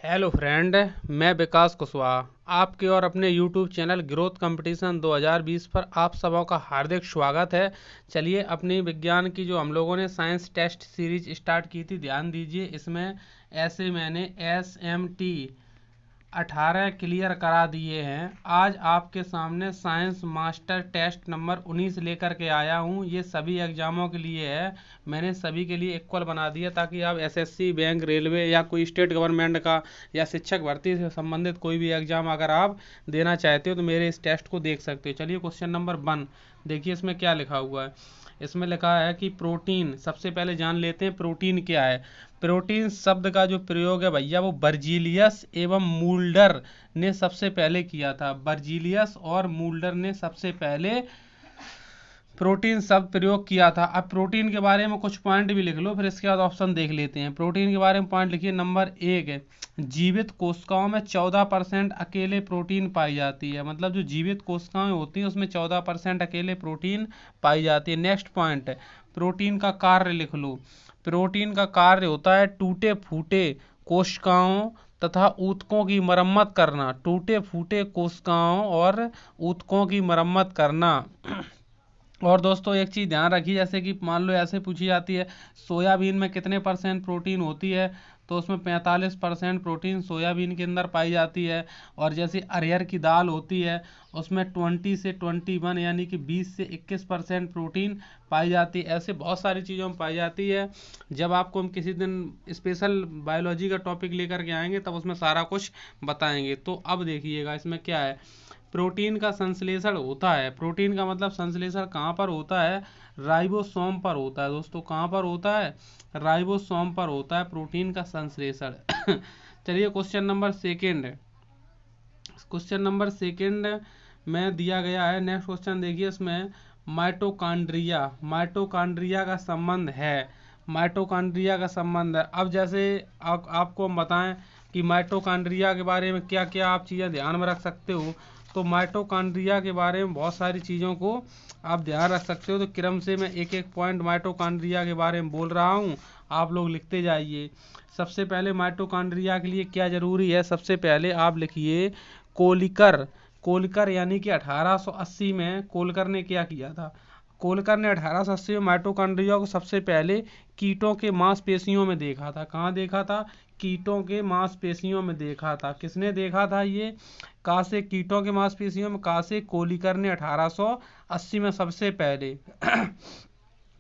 Hello friend, मैं विकास कुशवाहा आपके और अपने यूट्यूब चैनल ग्रोथ कंपटीशन 2020 पर आप सबों का हार्दिक स्वागत है। चलिए, अपनी विज्ञान की जो हम लोगों ने साइंस टेस्ट सीरीज स्टार्ट की थी, ध्यान दीजिए। इसमें ऐसे मैंने SMT 18 क्लियर करा दिए हैं। आज आपके सामने साइंस मास्टर टेस्ट नंबर 19 लेकर के आया हूँ। ये सभी एग्जामों के लिए है, मैंने सभी के लिए इक्वल बना दिया ताकि आप SSC, बैंक, रेलवे या कोई स्टेट गवर्नमेंट का या शिक्षक भर्ती से संबंधित कोई भी एग्जाम अगर आप देना चाहते हो तो मेरे इस टेस्ट को देख सकते हो। चलिए, क्वेश्चन नंबर 1 देखिए, इसमें क्या लिखा हुआ है। इसमें लिखा है कि प्रोटीन, सबसे पहले जान लेते हैं प्रोटीन क्या है। प्रोटीन शब्द का जो प्रयोग है भैया, वो बर्जीलियस एवं मूल्डर ने सबसे पहले किया था। बर्जीलियस और मूल्डर ने सबसे पहले प्रोटीन शब्द प्रयोग किया था। अब प्रोटीन के बारे में कुछ पॉइंट भी लिख लो, फिर इसके बाद ऑप्शन देख लेते हैं। प्रोटीन के बारे में पॉइंट लिखिए। नंबर 1 है, जीवित कोशिकाओं में 14% अकेले प्रोटीन पाई जाती है। मतलब जो जीवित कोशिकाएं होती हैं उसमें 14% अकेले प्रोटीन पाई जाती है। नेक्स्ट पॉइंट है, प्रोटीन का कार्य लिख लो। प्रोटीन का कार्य होता है टूटे फूटे कोशिकाओं तथा ऊतकों की मरम्मत करना। टूटे फूटे कोशिकाओं और ऊतकों की मरम्मत करना। और दोस्तों, एक चीज़ ध्यान रखिए, जैसे कि मान लो ऐसे पूछी जाती है, सोयाबीन में कितने परसेंट प्रोटीन होती है, तो उसमें 45% प्रोटीन सोयाबीन के अंदर पाई जाती है। और जैसे अरहर की दाल होती है, उसमें 20 से 21 यानी कि 20 से 21% प्रोटीन पाई जाती है। ऐसे बहुत सारी चीज़ों में पाई जाती है। जब आपको हम किसी दिन स्पेशल बायोलॉजी का टॉपिक लेकर के आएंगे तब उसमें सारा कुछ बताएंगे। तो अब देखिएगा इसमें क्या है। प्रोटीन का संश्लेषण होता है, प्रोटीन का मतलब संश्लेषण कहाँ पर होता है, राइबोसोम पर होता है। दोस्तों, कहाँ पर होता है, राइबोसोम पर होता है प्रोटीन का संश्लेषण। चलिए, question number second, question number second में दिया गया है। नेक्स्ट क्वेश्चन देखिए, इसमें माइटोकॉन्ड्रिया, माइटोकॉन्ड्रिया का संबंध है, माइटोकॉन्ड्रिया का संबंध है। अब जैसे आपको हम बताएं कि माइटोकॉन्ड्रिया के बारे में क्या क्या आप चीज़ें ध्यान में रख सकते हो, तो माइटोकॉन्ड्रिया के बारे में बहुत सारी चीज़ों को आप ध्यान रख सकते हो। तो क्रम से मैं एक एक पॉइंट माइटोकॉन्ड्रिया के बारे में बोल रहा हूँ, आप लोग लिखते जाइए। सबसे पहले माइटोकॉन्ड्रिया के लिए क्या जरूरी है, सबसे पहले आप लिखिए कोलिकर। कोलकर यानी कि 1880 में कोलकर ने क्या किया था, कोलकर ने 1880 में माइटोकॉन्ड्रिया को सबसे पहले कीटों के मांसपेशियों में देखा था। कहाँ देखा था, कीटों के मांसपेशियों में देखा था। किसने देखा था ये, कहाँ से, कीटों के मांसपेशियों में। कहाँ से, कोलिकर ने 1880 में सबसे पहले।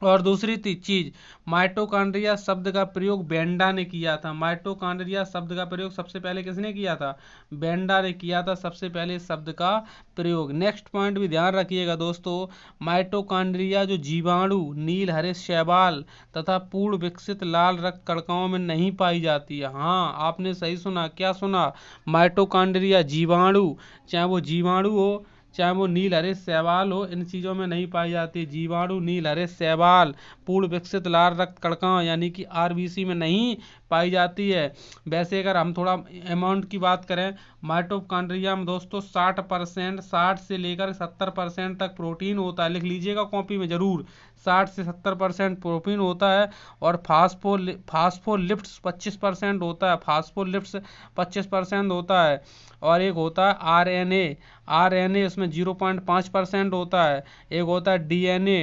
और दूसरी चीज, माइटोकॉन्ड्रिया शब्द का प्रयोग बेंडा ने किया था। माइटोकॉन्ड्रिया शब्द का प्रयोग सबसे पहले किसने किया था, बेंडा ने किया था सबसे पहले इस शब्द का प्रयोग। नेक्स्ट पॉइंट भी ध्यान रखिएगा दोस्तों, माइटोकॉन्ड्रिया जो जीवाणु, नील हरे शैवाल तथा पूर्ण विकसित लाल रक्त कणकों में नहीं पाई जाती है। हाँ, आपने सही सुना, क्या सुना, माइटोकॉन्ड्रिया जीवाणु, चाहे वो जीवाणु हो चाहे वो नील हरे शैवाल हो, इन चीज़ों में नहीं पाई जाती। जीवाणु, नील हरे शैवाल, पूर्ण विकसित लाल रक्त कणिका यानी कि RBC में नहीं पाई जाती है। वैसे अगर हम थोड़ा अमाउंट की बात करें, माइटोकॉन्ड्रिया में दोस्तों 60%, 60 से लेकर 70% तक प्रोटीन होता है। लिख लीजिएगा कॉपी में जरूर, 60 से 70% प्रोटीन होता है। और फास्फोलिपिड्स 25% होता है, फास्फोलिपिड्स 25% होता है। और एक होता है RNA, RNA उसमें 0.5% होता है। एक होता है DNA,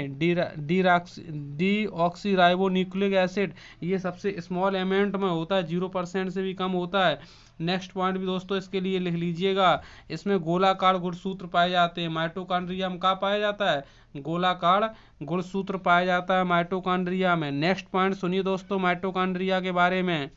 deoxy ribo nucleic acid, ये सबसे स्मॉल अमाउंट में होता है, 0% से भी कम होता है। नेक्स्ट पॉइंट भी दोस्तों इसके लिए लिख लीजिएगा, इसमें गोलाकार गुणसूत्र पाए जाते हैं। माइटोकॉन्ड्रिया में कहाँ पाया जाता है, गोलाकार गुणसूत्र पाया जाता है माइटोकॉन्ड्रिया में। नेक्स्ट पॉइंट सुनिए दोस्तों माइटोकॉन्ड्रिया के बारे में।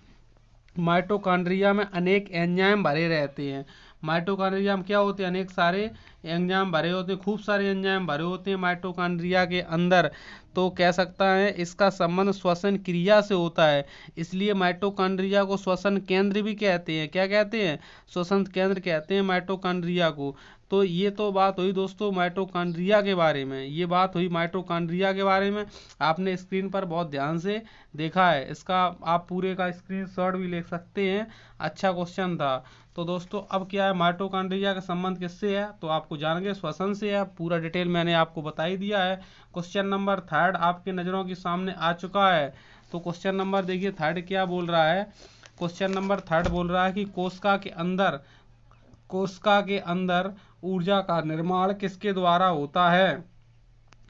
माइटोकॉन्ड्रिया में अनेक एंजाइम भरे रहते हैं। माइटोकॉन्ड्रिया में क्या होते हैं, अनेक सारे एंजाइम भरे होते हैं, खूब सारे एंजाइम भरे होते हैं माइटोकॉन्ड्रिया के अंदर। तो कह सकता है इसका संबंध श्वसन क्रिया से होता है, इसलिए माइटोकॉन्ड्रिया को श्वसन केंद्र भी कहते हैं। क्या कहते हैं, श्वसन केंद्र कहते हैं माइटोकॉन्ड्रिया को। तो ये तो बात हुई दोस्तों माइटोकॉन्ड्रिया के बारे में, ये बात हुई माइटोकॉन्ड्रिया के बारे में। आपने स्क्रीन पर बहुत ध्यान से देखा है, इसका आप पूरे का स्क्रीनशॉट भी ले सकते हैं, अच्छा क्वेश्चन था। तो दोस्तों अब क्या है, माइटोकॉन्ड्रिया का संबंध किससे है, तो आपको जान गए श्वसन से है। पूरा डिटेल मैंने आपको बता ही दिया है। क्वेश्चन नंबर 3 आपके नज़रों के सामने आ चुका है। तो क्वेश्चन नंबर देखिए 3 क्या बोल रहा है, क्वेश्चन नंबर 3 बोल रहा है कि कोशिका के अंदर ऊर्जा का निर्माण किसके द्वारा होता है।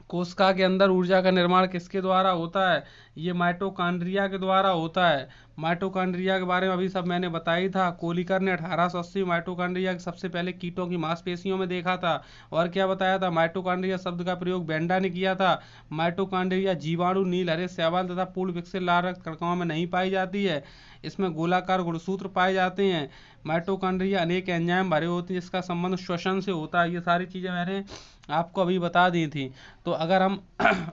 कोशिका के अंदर ऊर्जा का निर्माण किसके द्वारा होता है? ये माइटोकॉन्ड्रिया के द्वारा होता है। माइटोकॉन्ड्रिया के बारे में अभी सब मैंने बताई था। कोलिकर ने 1880 माइटोकॉन्ड्रिया के सबसे पहले कीटों की मांसपेशियों में देखा था। और क्या बताया था? माइटोकॉन्ड्रिया शब्द का प्रयोग बेंडा ने किया था। माइटोकॉन्ड्रिया जीवाणु, नील हरे शैवाल तथा पूर्ण विकसित लाल रक्त कणकों में नहीं पाई जाती है। इसमें गोलाकार गुणसूत्र पाए जाते हैं। माइटोकॉन्ड्रिया अनेक एंजाइम भरे होते हैं जिसका संबंध श्वसन से होता है। ये सारी चीज़ें मैंने आपको अभी बता दी थी। तो अगर हम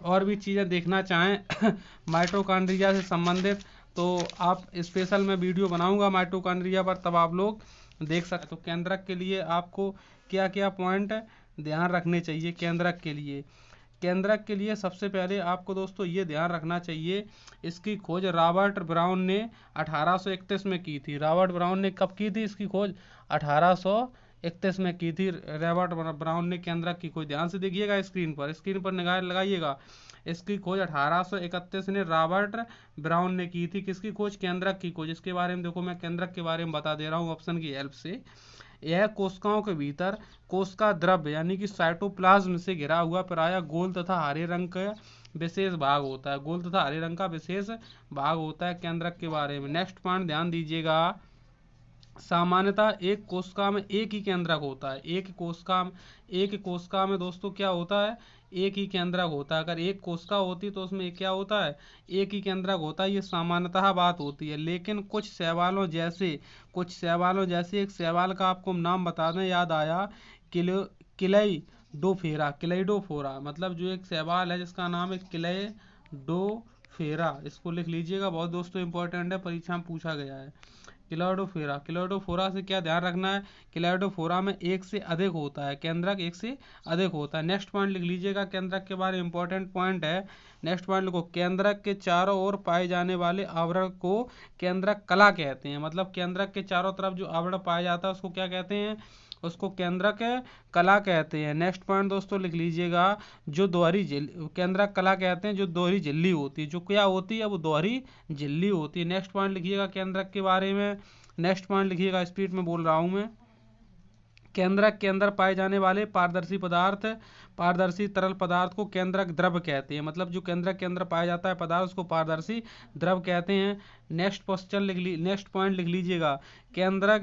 और भी चीज़ें देखना चाहें माइटोकॉन्ड्रिया से संबंधित तो आप स्पेशल मैं वीडियो बनाऊंगा माइटोकॉन्ड्रिया पर, तब आप लोग देख सकते। तो केंद्रक के लिए आपको क्या क्या पॉइंट ध्यान रखने चाहिए? केंद्रक के लिए सबसे पहले आपको दोस्तों ये ध्यान रखना चाहिए, इसकी खोज रॉबर्ट ब्राउन ने 1831 में की थी। रॉबर्ट ब्राउन ने कब की थी इसकी खोज? 1831 में की थी रॉबर्ट ब्राउन ने केंद्रक की खोज। ध्यान से देखिएगा, स्क्रीन पर निगाह लगाइएगा। इसकी खोज 1831 ने रॉबर्ट ब्राउन ने की थी। किसकी खोज? केंद्रक की खोज। इसके बारे में देखो, मैं केंद्रक के बारे में बता दे रहा हूँ ऑप्शन की हेल्प से। यह कोशिकाओं के भीतर कोशिका द्रव्य यानी कि साइटोप्लाज्म से घिरा हुआ प्रायः गोल तथा हरे रंग का विशेष भाग होता है। गोल तथा हरे रंग का विशेष भाग होता है केंद्रक के बारे में। नेक्स्ट पॉइंट ध्यान दीजिएगा। सामान्यतः एक कोशिका में एक ही केंद्रक होता है। एक कोशिका में दोस्तों क्या होता है? एक ही केंद्रक होता है। अगर एक कोशिका होती तो उसमें क्या होता है? एक ही केंद्रक होता है। ये सामान्यतः बात होती है। लेकिन कुछ शैवालों जैसे एक शैवाल का आपको नाम बता दें, याद आया, क्लेइडोफोरा, मतलब जो एक शैवाल है जिसका नाम है क्लेइडोफोरा। इसको लिख लीजिएगा, बहुत दोस्तों इंपॉर्टेंट है, परीक्षा में पूछा गया है। क्लेइडोफोरा से क्या ध्यान रखना है? क्लेइडोफोरा में एक से अधिक होता है केंद्रक, एक से अधिक होता है। नेक्स्ट पॉइंट लिख लीजिएगा, केंद्रक के बारे में इंपॉर्टेंट पॉइंट है। नेक्स्ट पॉइंट लिखो, केंद्रक के चारों ओर पाए जाने वाले आवरण को केंद्रक कला कहते हैं। मतलब केंद्रक के चारों तरफ जो आवरण पाया जाता है उसको क्या कहते हैं? उसको केंद्रक कला कहते हैं। नेक्स्ट पॉइंट दोस्तों लिख लीजिएगा, जो दोहरी झिल्ली, केंद्रक कला कहते हैं जो दोहरी झिल्ली होती है। जो क्या होती है? वो दोहरी झिल्ली होती है। नेक्स्ट पॉइंट लिखिएगा केंद्रक के बारे में। नेक्स्ट पॉइंट लिखिएगा, स्पीड में बोल रहा हूं मैं। केंद्रक के अंदर पाए जाने वाले पारदर्शी तरल पदार्थ को केंद्रक द्रव कहते हैं। मतलब जो केंद्रक के अंदर पाया जाता है पदार्थ उसको पारदर्शी द्रव कहते हैं। नेक्स्ट पॉइंट लिख लीजिएगा, केंद्रक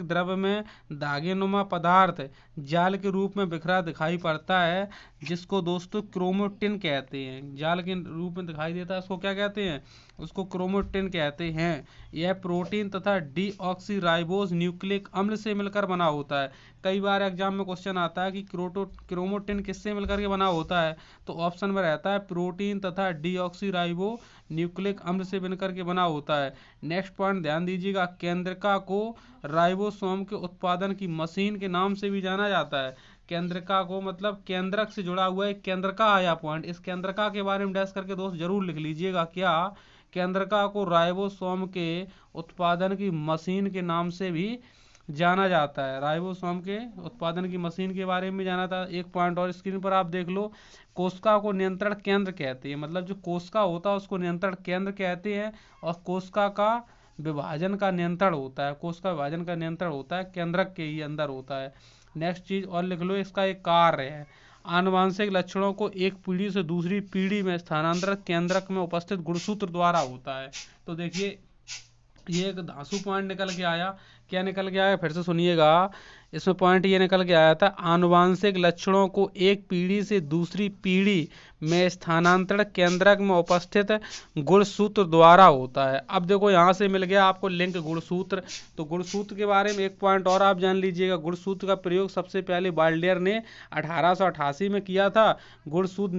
द्रव में धागेनुमा पदार्थ जाल के रूप में बिखरा दिखाई पड़ता है, जिसको दोस्तों क्रोमेटिन कहते हैं। जाल के रूप में दिखाई देता है, उसको क्या कहते हैं? उसको क्रोमेटिन कहते हैं। यह प्रोटीन तथा डीऑक्सीराइबोज न्यूक्लिक अम्ल से मिलकर बना होता है। कई बार एग्जाम में क्वेश्चन आता है कि क्रोमेटिन किससे मिलकर के बना होता है? तो ऑप्शन में रहता है प्रोटीन तथा डीऑक्सीराइबो न्यूक्लिक अम्ल से बनकर के बना होता है। नेक्स्ट पॉइंट ध्यान दीजिएगा, केंद्रका को राइबोसोम के उत्पादन की मशीन के नाम से भी जाना जाता है। केंद्रका को मतलब केंद्रक से जुड़ा हुआ एक केंद्रका आया पॉइंट। इस केंद्रका के बारे में डैश करके दोस्त जरूर लिख लीजिएगा। क्या? केंद्रका को राइबोसोम के उत्पादन की मशीन के नाम से भी जाना जाता है। राइबोसोम के उत्पादन की मशीन के बारे में जाना था। एक पॉइंट और स्क्रीन पर आप देख लो, कोशिका को नियंत्रण केंद्र कहते हैं। मतलब जो कोशिका होता है उसको नियंत्रण केंद्र कहते हैं, और कोशिका का विभाजन का नियंत्रण होता है केंद्रक के ही अंदर होता है। नेक्स्ट चीज और लिख लो, इसका एक कार्य है, आनुवांशिक लक्षणों को एक पीढ़ी से दूसरी पीढ़ी में स्थानांतरित केंद्रक में उपस्थित गुणसूत्र द्वारा होता है। तो देखिए, ये एक धांसू पॉइंट निकल के आया। क्या निकल के आया? फिर से सुनिएगा, इसमें पॉइंट ये निकल के आया था, आनुवांशिक लक्षणों को एक पीढ़ी से दूसरी पीढ़ी में स्थानांतरण केंद्रक में उपस्थित गुणसूत्र द्वारा होता है। अब देखो यहाँ से मिल गया आपको लिंक गुणसूत्र। तो गुणसूत्र के बारे में एक पॉइंट और आप जान लीजिएगा। गुणसूत्र का प्रयोग सबसे पहले बाल्डियर ने 1888 में किया था। गुणसूत्र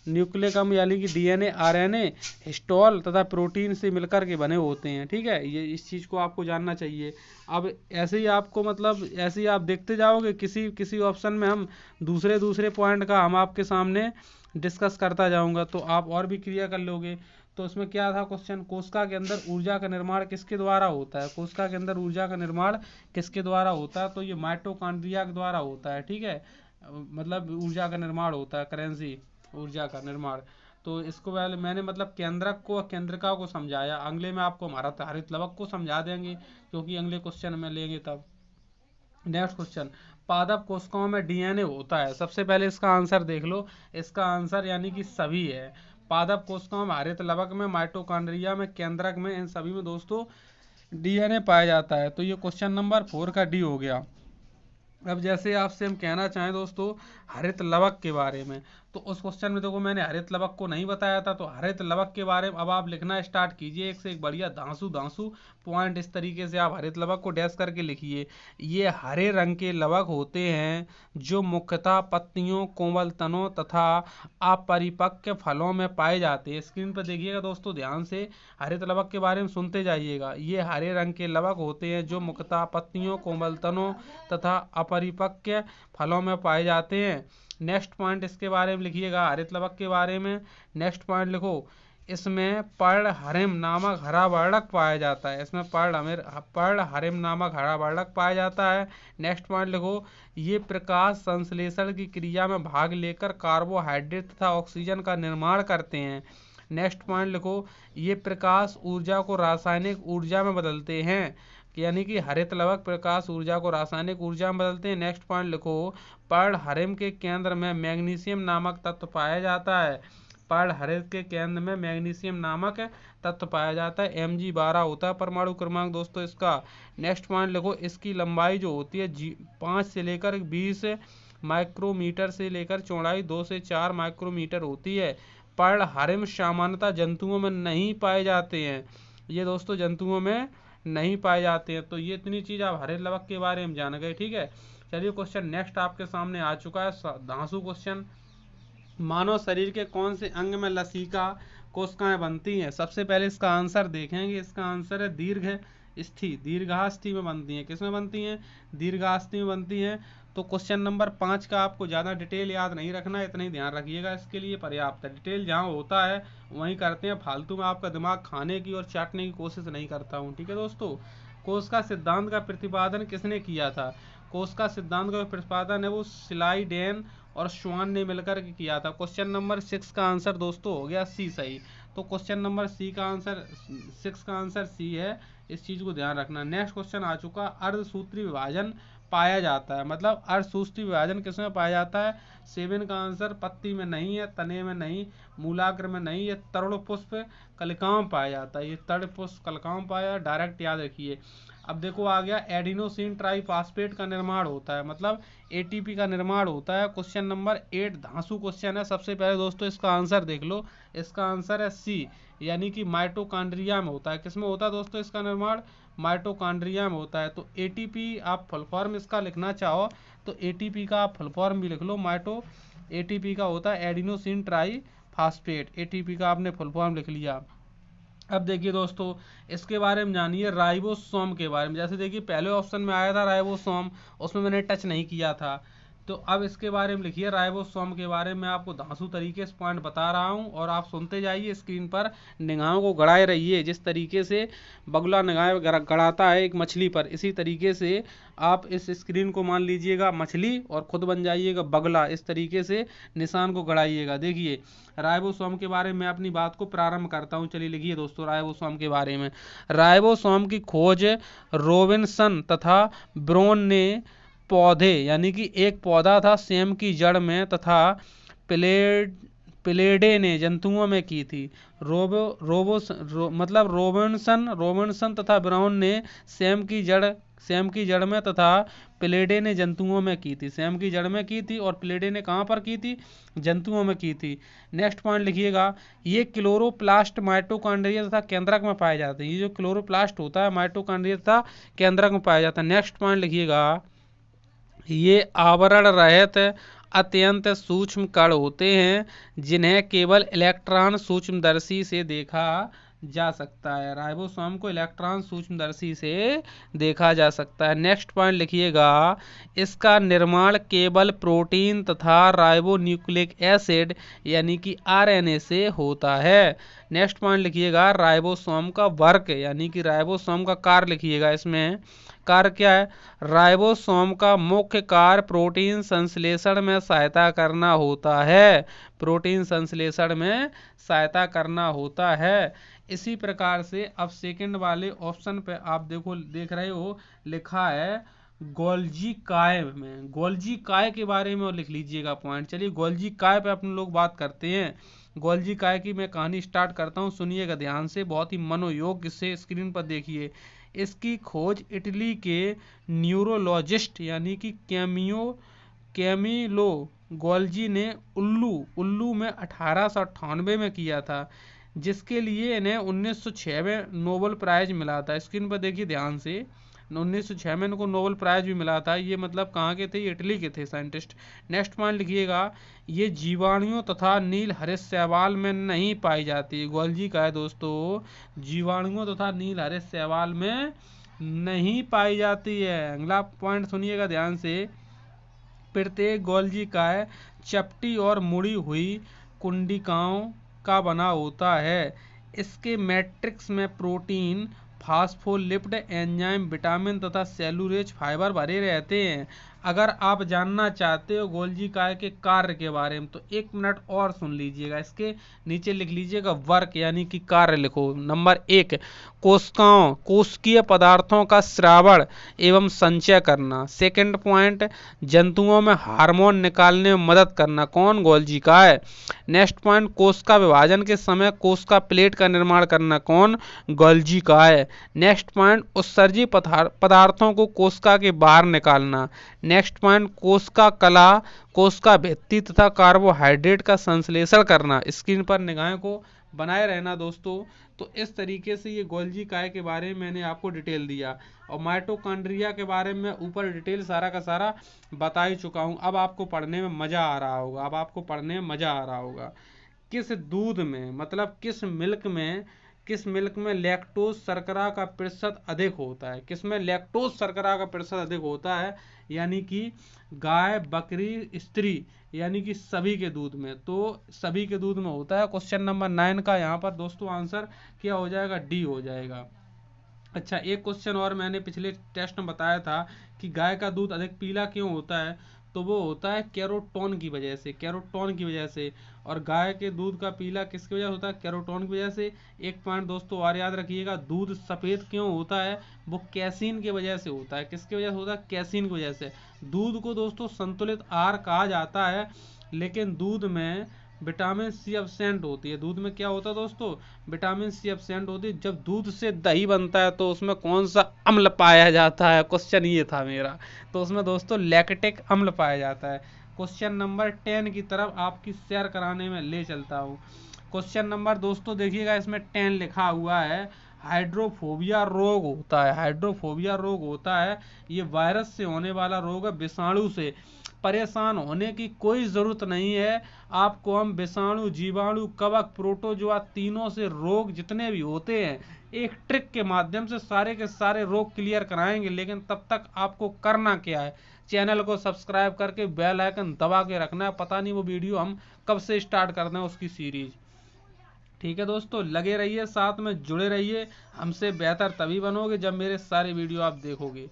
न्यूक्लिक अम्ल यानी कि डीएनए, आरएनए, हिस्टोल तथा प्रोटीन से मिलकर के बने होते हैं। ठीक है, ये इस चीज़ को आपको जानना चाहिए। अब ऐसे ही आपको ऐसे ही आप देखते जाओगे, किसी ऑप्शन में हम दूसरे पॉइंट का हम आपके सामने डिस्कस करता जाऊंगा, तो आप और भी क्लियर कर लोगे। तो इसमें क्या था क्वेश्चन, कोशिका के अंदर ऊर्जा का निर्माण किसके द्वारा होता है? कोशिका के अंदर ऊर्जा का निर्माण किसके द्वारा होता है? तो ये माइटोकॉन्ड्रिया के द्वारा होता है। ठीक है, मतलब ऊर्जा का निर्माण होता है, करेंसी ऊर्जा का निर्माण। तो इसको पहले मैंने मतलब केंद्रक को और केंद्रिका को समझाया, अगले में आपको हमारा हरित लवक को समझा देंगे, क्योंकि अगले क्वेश्चन में लेंगे तब। नेक्स्ट क्वेश्चन, पादप कोशिकाओं में डीएनए होता है? सबसे पहले इसका आंसर देख लो, इसका आंसर यानी कि सभी है। पादप कोशिकाओं में, हरित लवक में, माइटोकॉन्ड्रिया में, केंद्रक में, इन सभी में दोस्तों डीएनए पाया जाता है। तो ये क्वेश्चन नंबर 4 का डी हो गया। अब जैसे आपसे हम कहना चाहें दोस्तों हरित लवक के बारे में, तो उस क्वेश्चन में देखो मैंने हरित लवक को नहीं बताया था, तो हरित लवक के बारे में अब आप लिखना स्टार्ट कीजिए, एक से एक बढ़िया धांसू धांसू पॉइंट इस तरीके से आप हरित लवक को डैश करके लिखिए। ये हरे रंग के लवक होते हैं जो मुख्यतः पत्तियों, कोमल तनों तथा अपरिपक्व फलों में पाए जाते हैं। स्क्रीन पर देखिएगा दोस्तों ध्यान से, हरित लवक के बारे में सुनते जाइएगा। ये हरे रंग के लवक होते हैं जो मुख्यतः पत्तियों, कोमल तनों तथा अपरिपक्व फलों में पाए जाते हैं। नेक्स्ट पॉइंट इसके बारे में लिखिएगा, हरित लवक के बारे में। नेक्स्ट पॉइंट लिखो, इसमें पर्णहरिम नामक हरा वर्णक पाया जाता है। इसमें पर्णहरिम नामक हरा वर्णक पाया जाता है। नेक्स्ट पॉइंट लिखो, ये प्रकाश संश्लेषण की क्रिया में भाग लेकर कार्बोहाइड्रेट तथा ऑक्सीजन का निर्माण करते हैं। नेक्स्ट पॉइंट लिखो, ये प्रकाश ऊर्जा को रासायनिक ऊर्जा में बदलते हैं, यानी कि हरित लवक प्रकाश ऊर्जा को रासायनिक ऊर्जा में बदलते हैं। नेक्स्ट पॉइंट लिखो, पर्णहरिम के केंद्र में मैग्नीशियम नामक तत्व पाया जाता है। पर्णहरिम के केंद्र में मैग्नीशियम नामक तत्व पाया जाता है। Mg12 होता है परमाणु क्रमांक दोस्तों इसका। नेक्स्ट पॉइंट लिखो, इसकी लंबाई जो होती है 5 से लेकर 20 माइक्रोमीटर से लेकर चौड़ाई 2 से 4 माइक्रोमीटर होती है। पर्णहरिम सामान्यतः जंतुओं में नहीं पाए जाते हैं, ये दोस्तों जंतुओं में नहीं पाए जाते हैं। तो ये इतनी चीज आप हरित लवक के बारे में जान गए, ठीक है। चलिए क्वेश्चन नेक्स्ट आपके सामने आ चुका है, धांसू क्वेश्चन। मानव शरीर के कौन से अंग में लसिका कोशिकाएं बनती हैं? सबसे पहले इसका आंसर देखेंगे, इसका आंसर है दीर्घास्थि में बनती हैं। किसमें बनती हैं? दीर्घास्थि में बनती हैं। तो क्वेश्चन नंबर 5 का आपको ज़्यादा डिटेल याद नहीं रखना है, इतना ही ध्यान रखिएगा, इसके लिए पर्याप्त है। डिटेल जहाँ होता है वहीं करते हैं, फालतू में आपका दिमाग खाने की और चाटने की कोशिश नहीं करता हूँ, ठीक है दोस्तों। कोशिका सिद्धांत का प्रतिपादन किसने किया था? कोशिका सिद्धांत का प्रतिपादन है वो स्लाइडेन और श्वान ने मिलकर किया था। क्वेश्चन नंबर 6 का आंसर दोस्तों हो गया सी सही। तो क्वेश्चन नंबर 6 का आंसर सी है, इस चीज को ध्यान रखना। नेक्स्ट क्वेश्चन आ चुका, अर्धसूत्री विभाजन पाया जाता है, मतलब अर्धसूत्री विभाजन किसमें पाया जाता है? 7 का आंसर पत्ती में नहीं है, तने में नहीं, मूलाग्र में नहीं, ये तरुण पुष्प कलिकाओं में पाया जाता है। ये तरुण पुष्प कलिकाओं में पाया, डायरेक्ट याद रखिए। अब देखो आ गया, एडिनोसिन ट्राइफॉस्फेट का निर्माण होता है, मतलब एटीपी का निर्माण होता है। क्वेश्चन नंबर 8 धांसू क्वेश्चन है। सबसे पहले दोस्तों इसका आंसर देख लो, इसका आंसर है सी, यानी कि माइटोकॉन्ड्रिया में होता है। किसमें होता है दोस्तों इसका निर्माण? माइटोकॉन्ड्रिया में होता है। तो एटीपी आप फुल फॉर्म इसका लिखना चाहो तो एटीपी का आप फुल फॉर्म भी लिख लो। एटीपी का होता है एडिनोसिन ट्राइफॉस्फेट, एटीपी का आपने फुल फॉर्म लिख लिया। अब देखिए दोस्तों इसके बारे में जानिए, राइबोसोम के बारे में। जैसे देखिए पहले ऑप्शन में आया था राइबोसोम, उसमें मैंने टच नहीं किया था। तो अब इसके बारे में लिखिए, राइबोसोम के बारे में आपको धांसू तरीके से पॉइंट बता रहा हूं और आप सुनते जाइए, स्क्रीन पर निगाहों को गड़ाए रहिए। जिस तरीके से बगुला निगाहें गड़ाता है एक मछली पर, इसी तरीके से आप इस स्क्रीन को मान लीजिएगा मछली और खुद बन जाइएगा बगुला, इस तरीके से निशान को गड़ाइएगा। देखिए राइबोसोम के बारे में अपनी बात को प्रारंभ करता हूं। चलिए लिखिए दोस्तों राइबोसोम के बारे में। राइबोसोम की खोज रॉबिन्सन तथा ब्रोन ने पौधे, यानी कि एक पौधा था सेम की जड़ में, तथा पिलेडे ने जंतुओं में की थी। मतलब रोबिन्सन तथा ब्राउन ने सेम की जड़ में तथा पिलेडे ने जंतुओं में की थी। सेम की जड़ में की थी और पिलेडे ने कहाँ पर की थी? जंतुओं में की थी। नेक्स्ट पॉइंट लिखिएगा, ये क्लोरोप्लास्ट माइटोकॉन्ड्रिया तथा केंद्रक में पाए जाते हैं। ये जो क्लोरोप्लास्ट होता है माइटोकॉन्ड्रिया तथा केंद्रक में पाया जाता है। नेक्स्ट पॉइंट लिखिएगा, ये आवरण रहित अत्यंत सूक्ष्म कण होते हैं जिन्हें केवल इलेक्ट्रॉन सूक्ष्मदर्शी से देखा जा सकता है। राइबोसोम को इलेक्ट्रॉन सूक्ष्मदर्शी से देखा जा सकता है। नेक्स्ट पॉइंट लिखिएगा, इसका निर्माण केवल प्रोटीन तथा राइबोन्यूक्लिक एसिड यानी कि आरएनए से होता है। नेक्स्ट पॉइंट लिखिएगा, राइबोसोम का वर्क यानी कि राइबोसोम का कार्य लिखिएगा। इसमें कार्य क्या है? राइबोसोम का मुख्य कार्य प्रोटीन संश्लेषण में सहायता करना होता है, प्रोटीन संश्लेषण में सहायता करना होता है। इसी प्रकार से अब सेकंड वाले ऑप्शन पे आप देख रहे हो लिखा है गोल्जी काय में, गोल्जी काय के बारे में और लिख लीजिएगा पॉइंट। चलिए गोल्जी काय पे अपन लोग बात करते हैं। गोल्जी काय की मैं कहानी स्टार्ट करता हूँ, सुनिएगा ध्यान से, बहुत ही मनोयोग से सिस्क्रीन पर देखिए। इसकी खोज इटली के न्यूरोलॉजिस्ट यानी कि कैमिलो गोल्जी ने उल्लू में 1898 में किया था, जिसके लिए इन्हें 1906 में नोबेल प्राइज मिला था। स्क्रीन पर देखिए ध्यान से, 1906 में इनको नोबेल प्राइज भी मिला था। ये मतलब कहाँ के थे? इटली के थे साइंटिस्ट। नेक्स्ट पॉइंट लिखिएगा, ये जीवाणुओं तथा नील हरे शैवाल में नहीं पाई जाती। गोल्जी का है दोस्तों, जीवाणुओं तथा नील हरे शैवाल में नहीं पाई जाती है। अगला पॉइंट सुनिएगा ध्यान से, प्रत्येक गोल्जी काय चपटी और मुड़ी हुई कुंडिकाओं का बना होता है। इसके मैट्रिक्स में प्रोटीन, फास्फोलिपिड, एंजाइम, विटामिन तथा सेलुलोज फाइबर भरे रहते हैं। अगर आप जानना चाहते हो गोल्जी काय के कार्य के बारे में तो 1 मिनट और सुन लीजिएगा। इसके नीचे लिख लीजिएगा वर्क यानी कि कार्य लिखो। नंबर 1, कोशिकीय पदार्थों का श्रावण एवं संचय करना। सेकंड पॉइंट, जंतुओं में हार्मोन निकालने में मदद करना। कौन? गोल्जी काय। नेक्स्ट पॉइंट, कोशिका विभाजन के समय कोशिका प्लेट का निर्माण करना। कौन? गोल्जी काय। नेक्स्ट पॉइंट, उत्सर्जी पदार्थों को कोशिका के बाहर निकालना। नेक्स्ट पॉइंट, कोशिका कला, कोशिका भित्ति तथा कार्बोहाइड्रेट का संश्लेषण करना। स्क्रीन पर निगाहें को बनाए रहना दोस्तों। तो इस तरीके से ये गोल्जी काय के बारे में मैंने आपको डिटेल दिया, और माइटोकॉन्ड्रिया के बारे में ऊपर डिटेल सारा का सारा बता ही चुका हूँ। अब आपको पढ़ने में मजा आ रहा होगा, अब आपको पढ़ने में मजा आ रहा होगा। किस दूध में, मतलब किस मिल्क में लैक्टोज शर्करा का प्रतिशत अधिक होता है? किसमें लैक्टोज शर्करा का प्रतिशत अधिक होता है? यानी कि गाय, बकरी, स्त्री, यानी कि सभी के दूध में। तो सभी के दूध में होता है। क्वेश्चन नंबर 9 का यहाँ पर दोस्तों आंसर क्या हो जाएगा? डी हो जाएगा। अच्छा, एक क्वेश्चन और मैंने पिछले टेस्ट में बताया था कि गाय का दूध अधिक पीला क्यों होता है, तो वो होता है कैरोटोन की वजह से, कैरोटोन की वजह से। और गाय के दूध का पीला किसकी वजह होता है? कैरोटोन की वजह से। एक पॉइंट दोस्तों और याद रखिएगा, दूध सफ़ेद क्यों होता है? वो कैसीन की वजह से होता है। किसकी वजह से होता है? कैसीन की वजह से। दूध को दोस्तों संतुलित आहार कहा जाता है, लेकिन दूध में विटामिन सी एब्सेंट होती है। दूध में क्या होता है दोस्तों? विटामिन सी एब्सेंट होती है। जब दूध से दही बनता है तो उसमें कौन सा अम्ल पाया जाता है? क्वेश्चन ये था मेरा। तो उसमें दोस्तों लैक्टिक अम्ल पाया जाता है। क्वेश्चन नंबर 10 की तरफ आपकी शेयर कराने में ले चलता हूँ। क्वेश्चन नंबर दोस्तों देखिएगा, इसमें 10 लिखा हुआ है, हाइड्रोफोबिया रोग होता है। हाइड्रोफोबिया रोग होता है, ये वायरस से होने वाला रोग है, विषाणु से। परेशान होने की कोई ज़रूरत नहीं है। आपको हम विषाणु, जीवाणु, कवक, प्रोटोजोआ तीनों से रोग जितने भी होते हैं एक ट्रिक के माध्यम से सारे के सारे रोग क्लियर कराएंगे। लेकिन तब तक आपको करना क्या है? चैनल को सब्सक्राइब करके बेल आइकन दबा के रखना है। पता नहीं वो वीडियो हम कब से स्टार्ट कर दें उसकी सीरीज। ठीक है दोस्तों, लगे रहिए, साथ में जुड़े रहिए। हमसे बेहतर तभी बनोगे जब मेरे सारे वीडियो आप देखोगे।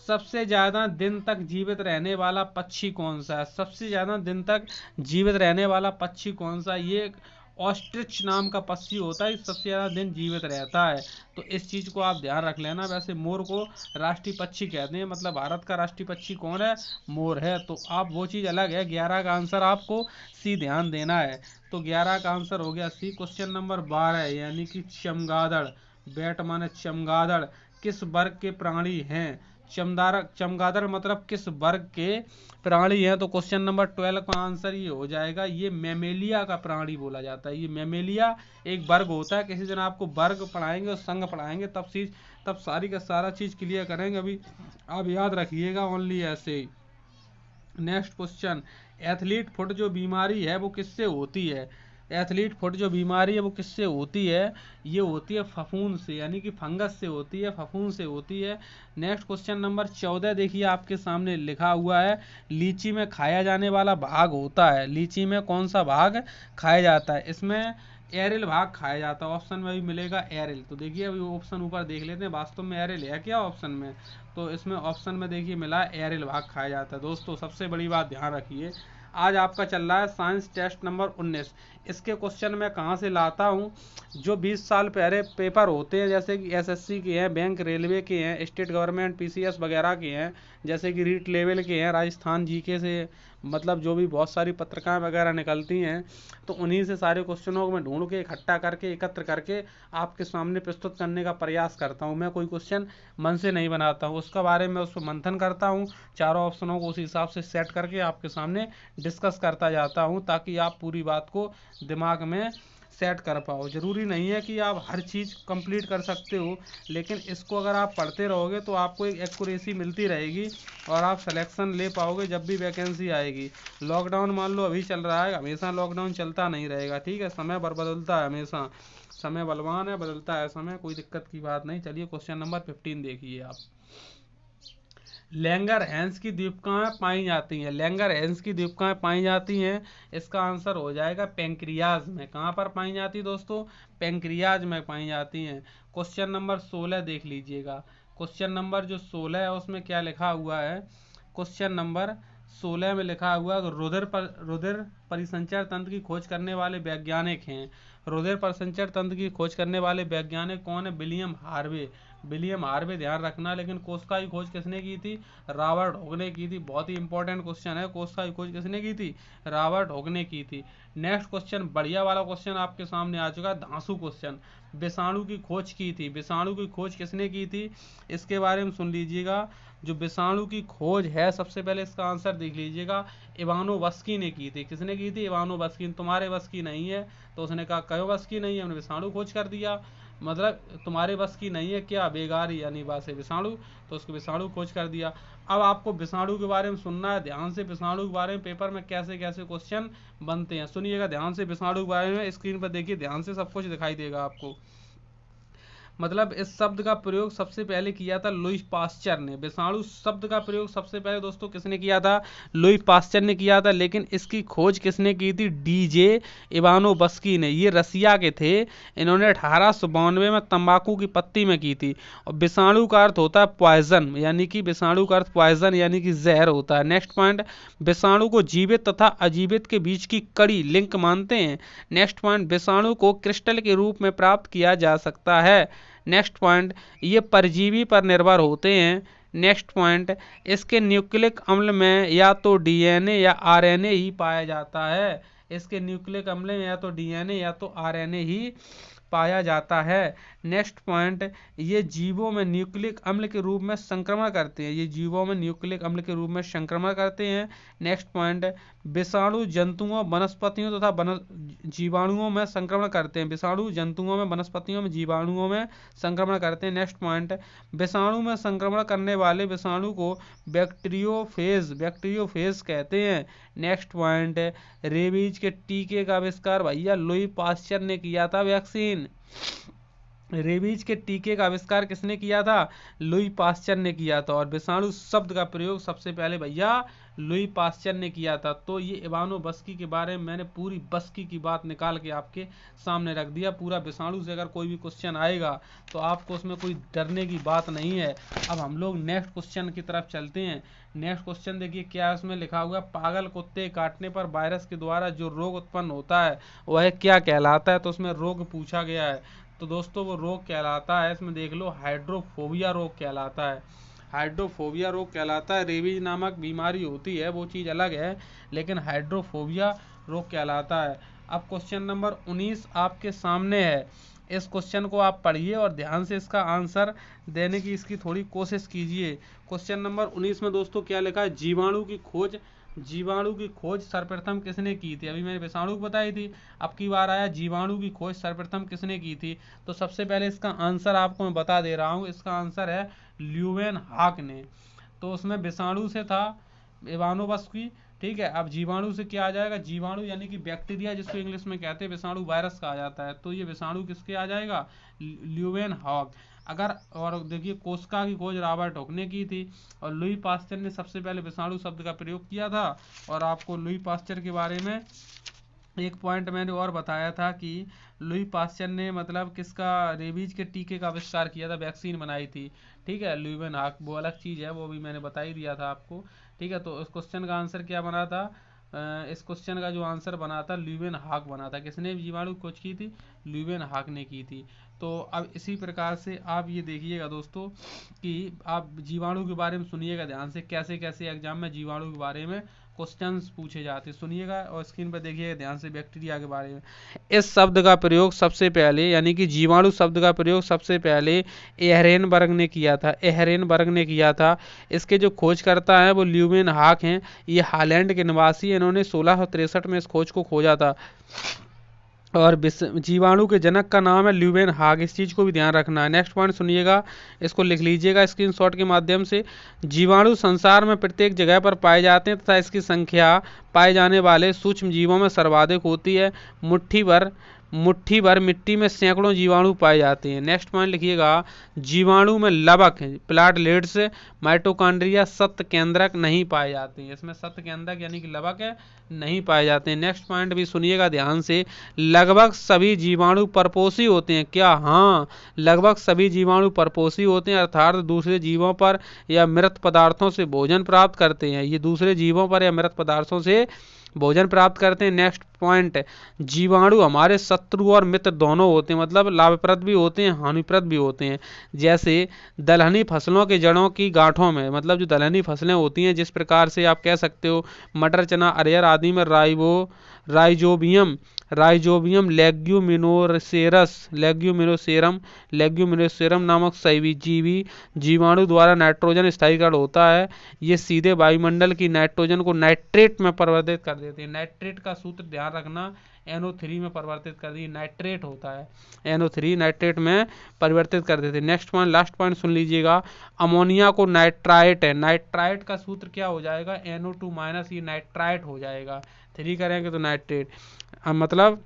सबसे ज़्यादा दिन तक जीवित रहने वाला पक्षी कौन सा है? सबसे ज़्यादा दिन तक जीवित रहने वाला पक्षी कौन सा? ये ऑस्ट्रिच नाम का पक्षी होता है, सबसे ज़्यादा दिन जीवित रहता है। तो इस चीज़ को आप ध्यान रख लेना। वैसे मोर को राष्ट्रीय पक्षी कहते हैं, मतलब भारत का राष्ट्रीय पक्षी कौन है? मोर है। तो आप वो चीज़ अलग है। 11 का आंसर आपको सी ध्यान देना है। तो 11 का आंसर हो गया सी। क्वेश्चन नंबर 12 यानी कि चमगादड़, बैट माने चमगादड़ किस वर्ग के प्राणी हैं? चमगादड़ मतलब किस वर्ग के प्राणी हैं? तो क्वेश्चन नंबर 12 का आंसर ये हो जाएगा, ये मैमेलिया का प्राणी बोला जाता है। ये मैमेलिया एक वर्ग होता है। किसी दिन आपको वर्ग पढ़ाएंगे और संघ पढ़ाएंगे, तब सारी का सारा चीज क्लियर करेंगे। अभी आप याद रखिएगा ओनली ऐसे ही। नेक्स्ट क्वेश्चन, एथलीट फुट जो बीमारी है वो किससे होती है? एथलीट फुट जो बीमारी है वो किससे होती है? ये होती है फफूंद से, यानी कि फंगस से होती है, फफूंद से होती है। नेक्स्ट क्वेश्चन नंबर 14 देखिए आपके सामने लिखा हुआ है, लीची में खाया जाने वाला भाग होता है। लीची में कौन सा भाग खाया जाता है? इसमें एरिल भाग खाया जाता है, ऑप्शन में भी मिलेगा एरिल। तो देखिए अभी ऑप्शन ऊपर देख लेते हैं, वास्तव में एरिल है क्या ऑप्शन में, तो इसमें ऑप्शन में देखिए मिला एरिल भाग खाया जाता है। दोस्तों सबसे बड़ी बात ध्यान रखिए, आज आपका चल रहा है साइंस टेस्ट नंबर 19। इसके क्वेश्चन मैं कहाँ से लाता हूँ, जो 20 साल पहले पेपर होते हैं, जैसे कि एसएससी के हैं, बैंक रेलवे के हैं, स्टेट गवर्नमेंट पीसीएस वगैरह के हैं, जैसे कि रीट लेवल के हैं, राजस्थान जीके से, मतलब जो भी बहुत सारी पत्रिकाएं वगैरह निकलती हैं, तो उन्हीं से सारे क्वेश्चनों को मैं ढूंढ के इकट्ठा करके एकत्र करके आपके सामने प्रस्तुत करने का प्रयास करता हूं। मैं कोई क्वेश्चन मन से नहीं बनाता हूं, उसका बारे में उस पर मंथन करता हूं, चारों ऑप्शनों को उस हिसाब से सेट करके आपके सामने डिस्कस करता जाता हूं, ताकि आप पूरी बात को दिमाग में सेट कर पाओ। ज़रूरी नहीं है कि आप हर चीज़ कंप्लीट कर सकते हो, लेकिन इसको अगर आप पढ़ते रहोगे तो आपको एक एक्यूरेसी मिलती रहेगी और आप सिलेक्शन ले पाओगे जब भी वैकेंसी आएगी। लॉकडाउन मान लो अभी चल रहा है, हमेशा लॉकडाउन चलता नहीं रहेगा, ठीक है, समय बदलता है, हमेशा समय बलवान है, बदलता है समय, कोई दिक्कत की बात नहीं। चलिए क्वेश्चन नंबर 15 देखिए आप। लैंगरहैंस की द्वीपकाएं पाई जाती हैं, लैंगरहैंस की द्वीपकाएं पाई जाती हैं, इसका आंसर हो जाएगा पेंक्रियाज में। कहाँ पर पाई जाती है दोस्तों, पेंक्रियाज में पाई जाती हैं। क्वेश्चन नंबर 16 देख लीजिएगा, क्वेश्चन नंबर जो 16 है उसमें क्या लिखा हुआ है, क्वेश्चन नंबर 16 में लिखा हुआ है रुधिर परिसंचरण तंत्र की खोज करने वाले वैज्ञानिक हैं। रुधिर परिसंचरण तंत्र की खोज करने वाले वैज्ञानिक कौन है, विलियम हार्वे। विलियम हार्वे ध्यान रखना, लेकिन कोशिका की खोज किसने की थी, रॉबर्ट हॉक ने की थी। बहुत ही इंपॉर्टेंट क्वेश्चन है, कोशिका की खोज किसने की थी, रॉबर्ट हॉक ने की थी। नेक्स्ट क्वेश्चन बढ़िया वाला क्वेश्चन आपके सामने आ चुका है, धांसू क्वेश्चन। विषाणु की खोज की थी, विषाणु की खोज किसने की थी, इसके बारे में सुन लीजिएगा। जो विषाणु की खोज है, सबसे पहले इसका आंसर देख लीजिएगा, इवानोवस्की ने की थी। किसने की थी, इवानोवस्की। तुम्हारे बस की नहीं है, तो उसने कहा कयो बस की नहीं है, हमने विषाणु खोज कर दिया, मतलब तुम्हारे बस की नहीं है क्या, बेगारी यानी बासे विषाणु, तो उसको विषाणु खोज कर दिया। अब आपको विषाणु के बारे में सुनना है ध्यान से, विषाणु के बारे में पेपर में कैसे कैसे क्वेश्चन बनते हैं, सुनिएगा ध्यान से। विषाणु के बारे में स्क्रीन पर देखिए ध्यान से, सब कुछ दिखाई देगा आपको। मतलब इस शब्द का प्रयोग सबसे पहले किया था लुई पास्चर ने। विषाणु शब्द का प्रयोग सबसे पहले दोस्तों किसने किया था, लुई पास्चर ने किया था, लेकिन इसकी खोज किसने की थी, डीजे इवानोवस्की ने। ये रसिया के थे, इन्होंने 1892 में तंबाकू की पत्ती में की थी। और विषाणु का अर्थ होता है पॉइजन, यानी कि विषाणु का अर्थ पॉइजन यानी कि जहर होता है। नेक्स्ट पॉइंट, विषाणु को जीवित तथा अजीवित के बीच की कड़ी लिंक मानते हैं। नेक्स्ट पॉइंट, विषाणु को क्रिस्टल के रूप में प्राप्त किया जा सकता है। नेक्स्ट पॉइंट, ये परजीवी पर निर्भर होते हैं। नेक्स्ट पॉइंट, इसके न्यूक्लिक अम्ल में या तो डीएनए या आरएनए ही पाया जाता है। इसके न्यूक्लिक अम्ल में या तो डीएनए या तो आरएनए ही पाया जाता है। नेक्स्ट पॉइंट, ये जीवों में न्यूक्लिक अम्ल के रूप में संक्रमण करते हैं, ये जीवों में न्यूक्लिक अम्ल के रूप में संक्रमण करते हैं। नेक्स्ट पॉइंट, विषाणु जंतुओं, वनस्पतियों तथा जीवाणुओं में संक्रमण करते हैं। विषाणु जंतुओं में, वनस्पतियों में, जीवाणुओं में संक्रमण करते हैं। नेक्स्ट पॉइंट, विषाणु में संक्रमण करने वाले विषाणु को बैक्टीरियोफेज कहते हैं। नेक्स्ट पॉइंट, रेबीज के टीके का आविष्कार भैया लुई पास्चर ने किया था। वैक्सीन, रेबीज के टीके का आविष्कार किसने किया था, लुई पास्चर ने किया था। और विषाणु शब्द का प्रयोग सबसे पहले भैया लुई पास्चर ने किया था। तो ये इवानोवस्की के बारे में मैंने पूरी बस्की की बात निकाल के आपके सामने रख दिया। पूरा विषाणु से अगर कोई भी क्वेश्चन आएगा तो आपको उसमें कोई डरने की बात नहीं है। अब हम लोग नेक्स्ट क्वेश्चन की तरफ चलते हैं। नेक्स्ट क्वेश्चन देखिए क्या है, उसमें लिखा हुआ, पागल कुत्ते काटने पर वायरस के द्वारा जो रोग उत्पन्न होता है वह क्या कहलाता है। तो उसमें रोग पूछा गया है, तो दोस्तों वो रोग कहलाता है, इसमें देख लो, हाइड्रोफोबिया रोग कहलाता है। हाइड्रोफोबिया रोग कहलाता है। रेबीज नामक बीमारी होती है, वो चीज़ अलग है, लेकिन हाइड्रोफोबिया रोग कहलाता है। अब क्वेश्चन नंबर 19 आपके सामने है। इस क्वेश्चन को आप पढ़िए और ध्यान से इसका आंसर देने की इसकी थोड़ी कोशिश कीजिए। क्वेश्चन नंबर 19 में दोस्तों क्या लिखा है, जीवाणु की खोज, जीवाणु की खोज सर्वप्रथम किसने की थी। अभी मैंने विषाणु को बताई थी, अब की बार आया जीवाणु की खोज सर्वप्रथम किसने की थी। तो सबसे पहले इसका आंसर आपको मैं बता दे रहा हूँ, इसका आंसर है ल्यूवेनहॉक ने। तो उसमें विषाणु से था इवानोवस्की, ठीक है। अब जीवाणु से क्या आ जाएगा, जीवाणु यानी कि बैक्टीरिया जिसको इंग्लिश में कहते हैं, विषाणु वायरस का आ जाता है, तो ये विषाणु किसके आ जाएगा, ल्यूवेनहॉक। अगर और देखिए कोशिका की खोज रॉबर्ट हॉक ने की थी और लुई पास्चर ने सबसे पहले विषाणु शब्द का प्रयोग किया था। और आपको लुई पास्चर के बारे में एक पॉइंट मैंने और बताया था कि लुई पास्चर ने मतलब किसका रेबीज के टीके का आविष्कार किया था, वैक्सीन बनाई थी, ठीक है, ल्यूवेन हाक, वो अलग चीज़ है, वो भी मैंने बता ही दिया था आपको, ठीक है। तो उस क्वेश्चन का आंसर क्या बना था, इस क्वेश्चन का जो आंसर बना था ल्यूवेन हाक बना था। किसने जीवाणु खोज की थी, ल्यूवेन हाक ने की थी। तो अब इसी प्रकार से आप ये देखिएगा दोस्तों कि आप जीवाणु के बारे में सुनिएगा ध्यान से, कैसे कैसे एग्जाम में जीवाणु के बारे में क्वेश्चंस पूछे जाते हैं, सुनिएगा और स्क्रीन पर देखिएगा ध्यान से बैक्टीरिया के बारे में। इस शब्द का प्रयोग सबसे पहले, यानी कि जीवाणु शब्द का प्रयोग सबसे पहले एहरेनबर्ग ने किया था, एहरेनबर्ग ने किया था। इसके जो खोजकर्ता हैं वो ल्यूवेन हाक हैं, ये हालैंड के निवासी हैं। इन्होंने 1663 में इस खोज को खोजा था। और जीवाणु के जनक का नाम है ल्यूवेन हाक, इस चीज़ को भी ध्यान रखना है। नेक्स्ट पॉइंट सुनिएगा, इसको लिख लीजिएगा स्क्रीनशॉट के माध्यम से। जीवाणु संसार में प्रत्येक जगह पर पाए जाते हैं तथा इसकी संख्या पाए जाने वाले सूक्ष्म जीवों में सर्वाधिक होती है। मुट्ठी भर मिट्टी में सैकड़ों जीवाणु पाए जाते हैं। नेक्स्ट पॉइंट लिखिएगा, जीवाणु में लवक, प्लाटलेट्स, माइटोकॉन्ड्रिया, सत्त केंद्रक नहीं पाए जाते हैं। इसमें सत्त केंद्रक यानी कि लवक है नहीं पाए जाते हैं। नेक्स्ट पॉइंट भी सुनिएगा ध्यान से, लगभग सभी जीवाणु परपोषी होते हैं। क्या? हाँ, लगभग सभी जीवाणु परपोषी होते हैं, अर्थात दूसरे जीवों पर या मृत पदार्थों से भोजन प्राप्त करते हैं। ये दूसरे जीवों पर या मृत पदार्थों से भोजन प्राप्त करते हैं। नेक्स्ट पॉइंट, जीवाणु हमारे शत्रु और मित्र दोनों होते हैं, मतलब लाभप्रद भी होते हैं, हानिप्रद भी होते हैं। जैसे दलहनी फसलों के जड़ों की गांठों में, मतलब जो दलहनी फसलें होती हैं, जिस प्रकार से आप कह सकते हो मटर, चना, अरहर आदि में राइजोबियम लेग्यूमिनोसेरम नामक जीवी जीवाणु द्वारा नाइट्रोजन स्थायीकरण होता है। ये सीधे वायुमंडल की नाइट्रोजन को नाइट्रेट में परिवर्तित कर देते हैं। नाइट्रेट का सूत्र ध्यान रखना, NO3 में परिवर्तित कर दी, नाइट्रेट होता है, NO3 नाइट्रेट में परिवर्तित कर देते हैं। नेक्स्ट पॉइंट, लास्ट पॉइंट सुन लीजिएगा, अमोनिया को नाइट्राइट है, नाइट्राइट का सूत्र क्या हो जाएगा, NO2 माइनस, ये नाइट्राइट हो जाएगा, 3 करेंगे तो नाइट्रेट, मतलब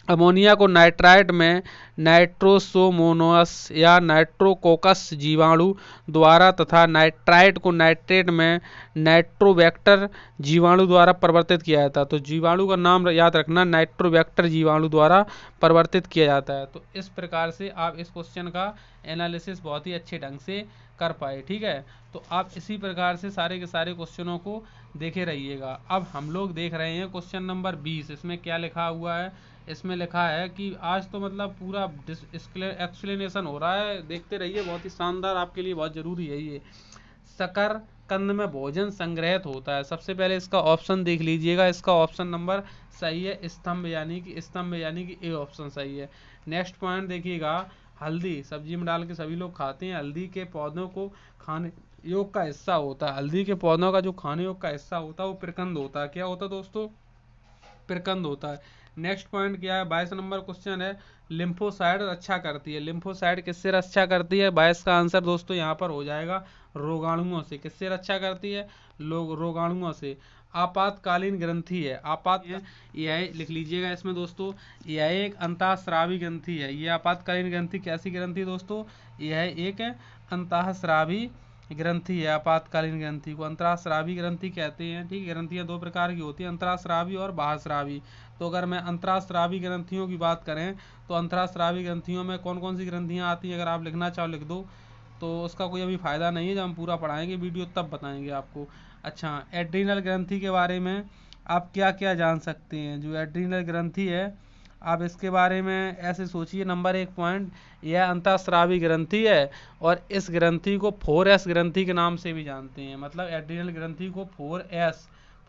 अमोनिया को नाइट्राइट में नाइट्रोसोमोनास या नाइट्रोकोकस जीवाणु द्वारा तथा नाइट्राइट को नाइट्रेट में नाइट्रोबैक्टर जीवाणु द्वारा परिवर्तित किया जाता है। तो जीवाणु का नाम याद रखना, नाइट्रोबैक्टर जीवाणु द्वारा परिवर्तित किया जाता है। तो इस प्रकार से आप इस क्वेश्चन का एनालिसिस बहुत ही अच्छे ढंग से कर पाए, ठीक है। तो आप इसी प्रकार से सारे के सारे क्वेश्चनों को देखे रहिएगा। अब हम लोग देख रहे हैं क्वेश्चन नंबर 20। इसमें क्या लिखा हुआ है, इसमें लिखा है कि आज तो मतलब पूरा एक्सप्लेनेशन हो रहा है, देखते रहिए, बहुत ही शानदार, आपके लिए बहुत जरूरी है ये। शकर कंद में भोजन संग्रहित होता है। सबसे पहले इसका ऑप्शन देख लीजिएगा, इसका ऑप्शन नंबर सही है, स्तंभ यानी कि ए ऑप्शन सही है। नेक्स्ट पॉइंट देखिएगा, हल्दी सब्जी में डाल के सभी लोग खाते हैं, हल्दी के पौधों को खाने योग का हिस्सा होता है। हल्दी के पौधों का जो खाने योग का हिस्सा होता है वो प्रकंद होता है। क्या होता है दोस्तों? प्रकंद होता है। नेक्स्ट पॉइंट क्या है, 22 नंबर क्वेश्चन है, लिम्फोसाइड रक्षा करती है। लिम्फोसाइड किससे रक्षा करती है? 22 का आंसर दोस्तों यहाँ पर हो जाएगा रोगाणुओं से। किससे रक्षा करती है? रोगाणुओं से। आपातकालीन ग्रंथि है, यह लिख लीजिएगा इसमें दोस्तों, यह एक अंतःस्रावी ग्रंथि है। यह आपातकालीन ग्रंथि कैसी ग्रंथि दोस्तों? यह एक अंतःस्रावी ग्रंथि है। आपातकालीन ग्रंथि को अंतरास्रावी ग्रंथि कहते हैं, ठीक है। ग्रंथियां दो प्रकार की होती हैं, अंतरास्रावी और बाह्यस्रावी। तो अगर मैं अंतरास्रावी ग्रंथियों की बात करें तो अंतरास्रावी ग्रंथियों में कौन कौन सी ग्रंथियां आती हैं, अगर आप लिखना चाहो लिख दो, तो उसका कोई अभी फ़ायदा नहीं है, जब हम पूरा पढ़ाएंगे वीडियो तब बताएंगे आपको। अच्छा, एड्रीनल ग्रंथि के बारे में आप क्या क्या जान सकते हैं? जो एड्रीनल ग्रंथि है, आप इसके बारे में ऐसे सोचिए, नंबर 1 पॉइंट, यह अंतःस्रावी ग्रंथि है और इस ग्रंथि को 4S ग्रंथि के नाम से भी जानते हैं। मतलब एड्रीनल ग्रंथि को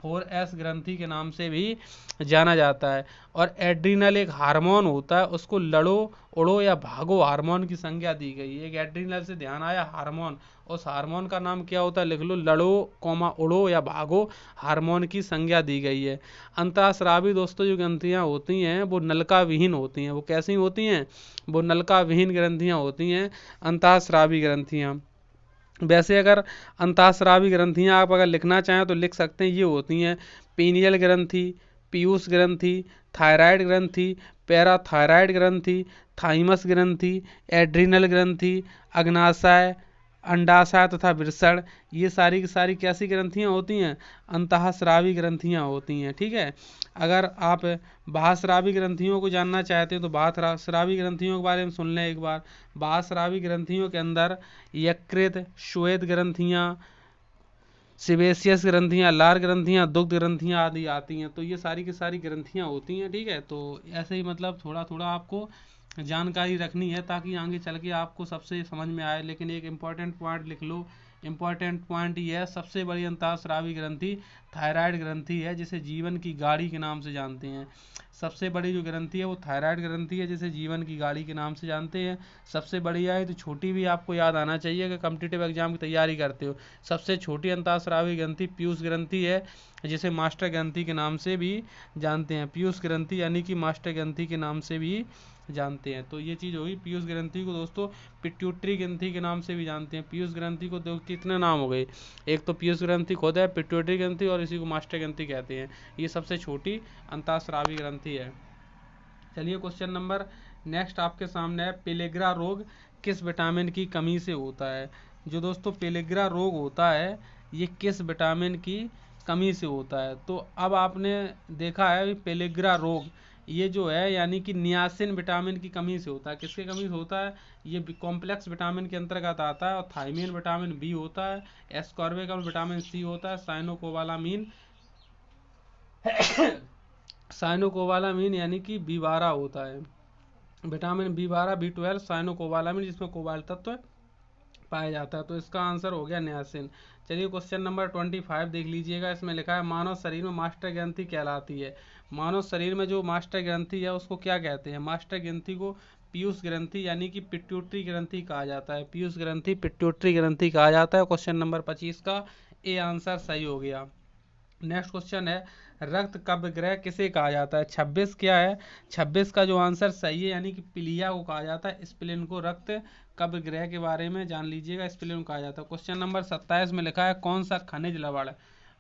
4S ग्रंथि के नाम से भी जाना जाता है। और एड्रीनल एक हार्मोन होता है, उसको लड़ो उड़ो या भागो हार्मोन की संज्ञा दी गई है। एक एड्रीनल से ध्यान आया, हार्मोन, उस हार्मोन का नाम क्या होता है, लिख लो, लड़ो उड़ो या भागो हार्मोन की संज्ञा दी गई है। अंतःस्रावी दोस्तों जो ग्रंथियां होती हैं वो नलिका विहीन होती हैं। वो कैसी होती हैं? वो नलिका विहीन ग्रंथियां होती हैं, अंतःस्रावी ग्रंथियां। वैसे अगर अंतःस्रावी ग्रंथियां आप अगर लिखना चाहें तो लिख सकते हैं, ये होती हैं पीनियल ग्रंथि, पीयूष ग्रंथि, थायराइड ग्रंथि, पैराथायराइड ग्रंथि, थाइमस ग्रंथि, एड्रीनल ग्रंथि, अग्नाशय अंडाशय तथा वृषण, ये सारी की सारी कैसी ग्रंथियां होती हैं, अंतःस्रावी ग्रंथियां होती हैं। ठीक है, अगर आप बाह्यस्रावी ग्रंथियों को जानना चाहते हैं तो बाह्यस्रावी ग्रंथियों के बारे में सुन लें एक बार। बाह्यस्रावी ग्रंथियों के अंदर यकृत, श्वेत ग्रंथियां, सिबेसियस ग्रंथियां, लार ग्रंथियां, दुग्ध ग्रंथियां आदि आती हैं। तो ये सारी की सारी ग्रंथियां होती हैं। ठीक है, तो ऐसे ही मतलब थोड़ा थोड़ा आपको जानकारी रखनी है ताकि आगे चल के आपको सबसे समझ में आए। लेकिन एक इम्पॉर्टेंट पॉइंट लिख लो, इम्पॉर्टेंट पॉइंट ये है, सबसे बड़ी अंतःस्रावी ग्रंथि थायराइड ग्रंथि है, जिसे जीवन की गाड़ी के नाम से जानते हैं। सबसे बड़ी जो ग्रंथि है वो थायराइड ग्रंथि है, जिसे जीवन की गाड़ी के नाम से जानते हैं। सबसे बड़ी है तो छोटी भी आपको याद आना चाहिए कि कॉम्पिटिटिव एग्जाम की तैयारी करते हो। सबसे छोटी अंतःस्रावी ग्रंथि पीयूष ग्रंथि है, जिसे मास्टर ग्रंथि के नाम से भी जानते हैं। पीयूष ग्रंथि यानी कि मास्टर ग्रंथि के नाम से भी जानते हैं। तो ये चीज़ होगी। पीयूष ग्रंथि को दोस्तों पिट्यूटरी ग्रंथि के नाम से भी जानते हैं। पीयूष ग्रंथि को दो कितने नाम हो गए, एक तो पीयूष ग्रंथि खुद है, पिट्यूटरी ग्रंथि, और इसी को मास्टर ग्रंथि कहते हैं। ये सबसे छोटी अंतःस्रावी ग्रंथि है। चलिए क्वेश्चन नंबर नेक्स्ट आपके सामने है, पेलेग्रा रोग किस विटामिन की कमी से होता है। जो दोस्तों पेलेग्रा रोग होता है ये किस विटामिन की कमी से होता है। तो अब आपने देखा है पेलेग्रा रोग ये जो है यानी कि नियासिन विटामिन की कमी से होता है। किसकी कमी से होता है, ये कॉम्प्लेक्स विटामिन के अंतर्गत आता है। और थायमीन विटामिन बी होता है, एस्कॉर्बिक अम्ल विटामिन सी होता है, साइनोकोबालामीन साइनोकोबालामीन यानी कि B12 होता है। विटामिन B12, B12, साइनोकोबालामीन जिसमें कोबाल्ट तत्व पाया जाता है। तो इसका आंसर हो गया नियासिन। चलिए क्वेश्चन नंबर 25 देख लीजिएगा। इसमें लिखा है मानव शरीर में मास्टर ग्रंथि कहलाती है। मानव शरीर में जो मास्टर ग्रंथि है उसको क्या कहते हैं। मास्टर ग्रंथि को पीयूष ग्रंथि यानी कि पिट्यूटरी ग्रंथि कहा जाता है। पीयूष ग्रंथि पिट्यूटरी ग्रंथि कहा जाता है। क्वेश्चन नंबर 25 का ए आंसर सही हो गया। नेक्स्ट क्वेश्चन है, रक्त कब्ज ग्रह किसे कहा जाता है। 26 क्या है, 26 का जो आंसर सही है यानी कि पिलिया को कहा जाता है। स्प्लीन को रक्त कब्ज ग्रह के बारे में जान लीजिएगा, स्प्लीन को कहा जाता है। क्वेश्चन नंबर 27 में लिखा है कौन सा खनिज लवण।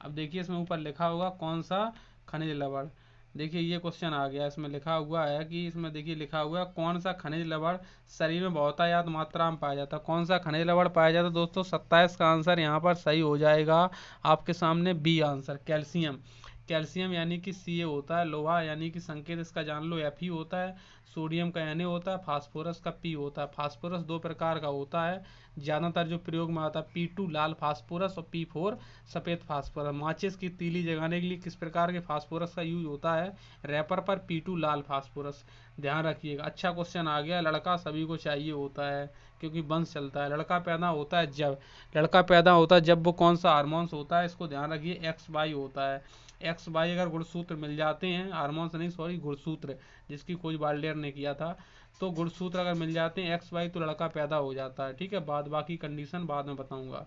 अब देखिए इसमें ऊपर लिखा होगा कौन सा खनिज लवण। देखिए ये क्वेश्चन आ गया, इसमें लिखा हुआ है कि इसमें देखिए लिखा हुआ है कौन सा खनिज लवण शरीर में बहुतायत मात्रा में पाया जाता है। कौन सा खनिज लवण पाया जाता है दोस्तों, 27 का आंसर यहाँ पर सही हो जाएगा आपके सामने बी आंसर, कैल्शियम। कैल्शियम यानी कि Ca होता है, लोहा यानी कि संकेत इसका जान लो Fe होता है, सोडियम का Na होता है, फास्फोरस का P होता है। फास्फोरस दो प्रकार का होता है, ज़्यादातर जो प्रयोग में आता है P2 लाल फास्फोरस और P4 सफ़ेद फास्फोरस। माचिस की तीली जगाने के लिए किस प्रकार के फास्फोरस का यूज होता है, रैपर पर P2 लाल फास्फोरस। ध्यान रखिएगा। अच्छा क्वेश्चन आ गया, लड़का सभी को चाहिए होता है क्योंकि वंश चलता है। लड़का पैदा होता है जब, लड़का पैदा होता है जब वो कौन सा हार्मोन्स होता है, इसको ध्यान रखिए XY होता है। XY अगर गुणसूत्र मिल जाते हैं, हार्मोन्स नहीं सॉरी गुणसूत्र, जिसकी खोज बाल्डेयर ने किया था, तो गुणसूत्र अगर मिल जाते हैं XY तो लड़का पैदा हो जाता है। ठीक है, बाद बाकी कंडीशन बाद में बताऊंगा।